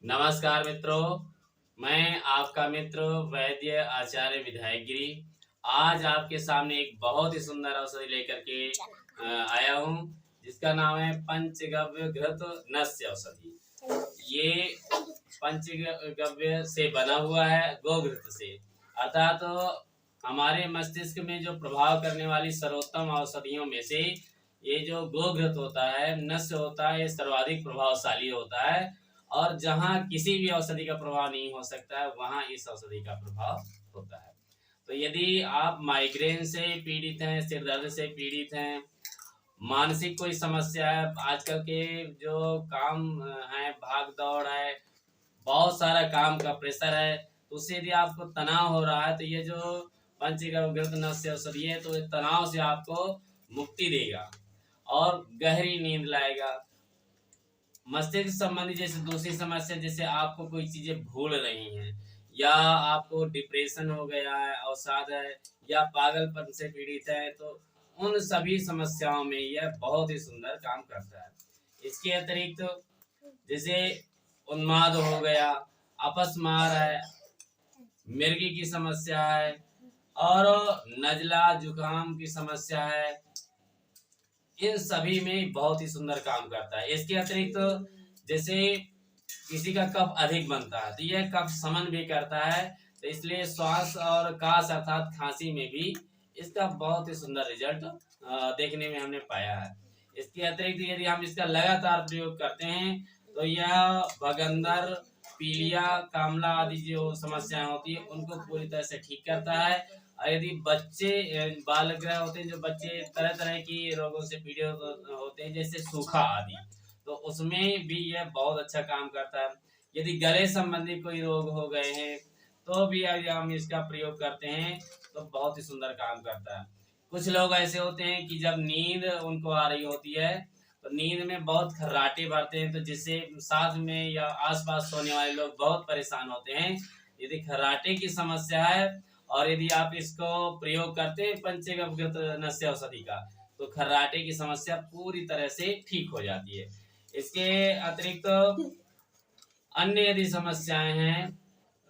नमस्कार मित्रों, मैं आपका मित्र वैद्य आचार्य विधायकगिरी आज आपके सामने एक बहुत ही सुंदर औषधि लेकर के आया हूँ, जिसका नाम है पंचगव्य घृत नस्य औषधि। ये पंचगव्य से बना हुआ है, गोघृत से, अर्थात तो हमारे मस्तिष्क में जो प्रभाव करने वाली सर्वोत्तम औषधियों में से ये जो गोघृत होता है, नस्य होता है, ये सर्वाधिक प्रभावशाली होता है। और जहाँ किसी भी औषधि का प्रभाव नहीं हो सकता है, वहाँ इस औषधि का प्रभाव होता है। तो यदि आप माइग्रेन से पीड़ित हैं, सिर दर्द से पीड़ित हैं, मानसिक कोई समस्या है, आजकल के जो काम है, भाग दौड़ है, बहुत सारा काम का प्रेशर है, तो उससे यदि आपको तनाव हो रहा है तो ये जो पंचगव्य नस्य औषधि है तो तनाव से आपको मुक्ति देगा और गहरी नींद लाएगा। मस्तिष्क संबंधी जैसे दूसरी समस्या, जैसे आपको कोई चीजें भूल रही हैं या आपको डिप्रेशन हो गया है, अवसाद है या पागलपन से पीड़ित है, तो उन सभी समस्याओं में यह बहुत ही सुंदर काम करता है। इसके अतिरिक्त जैसे उन्माद हो गया, अपस्मार है, मिर्गी की समस्या है और नजला जुकाम की समस्या है, इन सभी में बहुत ही सुंदर काम करता है। इसके अतिरिक्त जैसे किसी का कफ अधिक बनता है तो यह कफ शमन भी करता है, तो इसलिए श्वास और काश अर्थात खांसी में भी इसका बहुत ही सुंदर रिजल्ट देखने में हमने पाया है। इसके अतिरिक्त यदि हम इसका लगातार प्रयोग करते हैं तो यह भगंदर, पीलिया, कामला आदि जो समस्याएं होती है उनको पूरी तरह से ठीक करता है। और यदि बच्चे बाल ग्रह होते हैं, जो बच्चे तरह तरह की रोगों से पीड़ित होते हैं जैसे सूखा आदि, तो उसमें भी यह बहुत अच्छा काम करता है। यदि गले संबंधी कोई रोग हो गए हैं तो भी यदि हम इसका प्रयोग करते हैं तो बहुत ही सुंदर काम करता है। कुछ लोग ऐसे होते हैं कि जब नींद उनको आ रही होती है तो नींद में बहुत खर्राटे भरते हैं, तो जिससे साथ में या आसपास सोने वाले लोग बहुत परेशान होते हैं। यदि खर्राटे की समस्या है और यदि आप इसको प्रयोग करते हैं पंचगव्य नस्य औषधि का, तो खर्राटे की समस्या पूरी तरह से ठीक हो जाती है। इसके अतिरिक्त अन्य यदि समस्याएं हैं,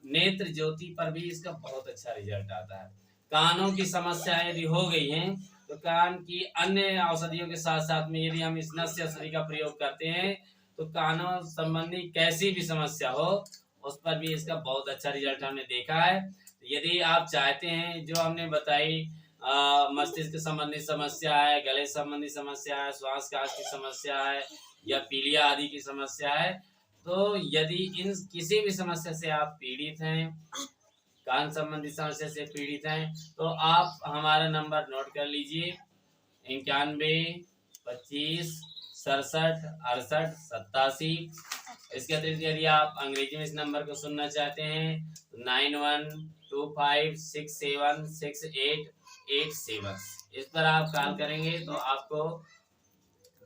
नेत्र ज्योति पर भी इसका बहुत अच्छा रिजल्ट आता है। कानों की समस्याएं यदि हो गई हैं तो कान की अन्य औषधियों के साथ साथ में यदि हम इस नस्य औषधि का प्रयोग करते हैं तो कानों संबंधी कैसी भी समस्या हो उस पर भी इसका बहुत अच्छा रिजल्ट हमने देखा है। यदि आप चाहते हैं जो हमने बताई, मस्तिष्क संबंधी समस्या है, गले संबंधी समस्या है, श्वास काश की समस्या है या पीलिया आदि की समस्या है, तो यदि इन किसी भी समस्या से आप पीड़ित हैं, कान संबंधी समस्या से पीड़ित हैं, तो आप हमारा नंबर नोट कर लीजिए 91 25 67 68 87। इसके अतिरिक्त यदि आप अंग्रेजी में इस नंबर को सुनना चाहते हैं तो 9125676887, इस पर आप कॉल करेंगे तो आपको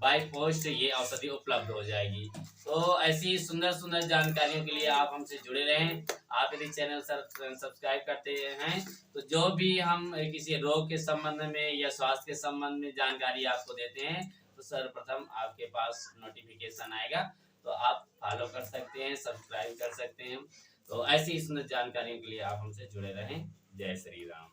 बाय पोस्ट ये औषधि उपलब्ध हो जाएगी। तो ऐसी सुंदर सुंदर जानकारियों के लिए आप हमसे जुड़े रहें। आप यदि चैनल सब्सक्राइब करते हैं तो जो भी हम किसी रोग के संबंध में या स्वास्थ्य के संबंध में जानकारी आपको देते हैं तो सर्वप्रथम आपके पास नोटिफिकेशन आएगा, तो आप फॉलो कर सकते हैं, सब्सक्राइब कर सकते हैं। तो ऐसी सुंदर जानकारियों के लिए आप हमसे जुड़े रहें। जय श्री राम।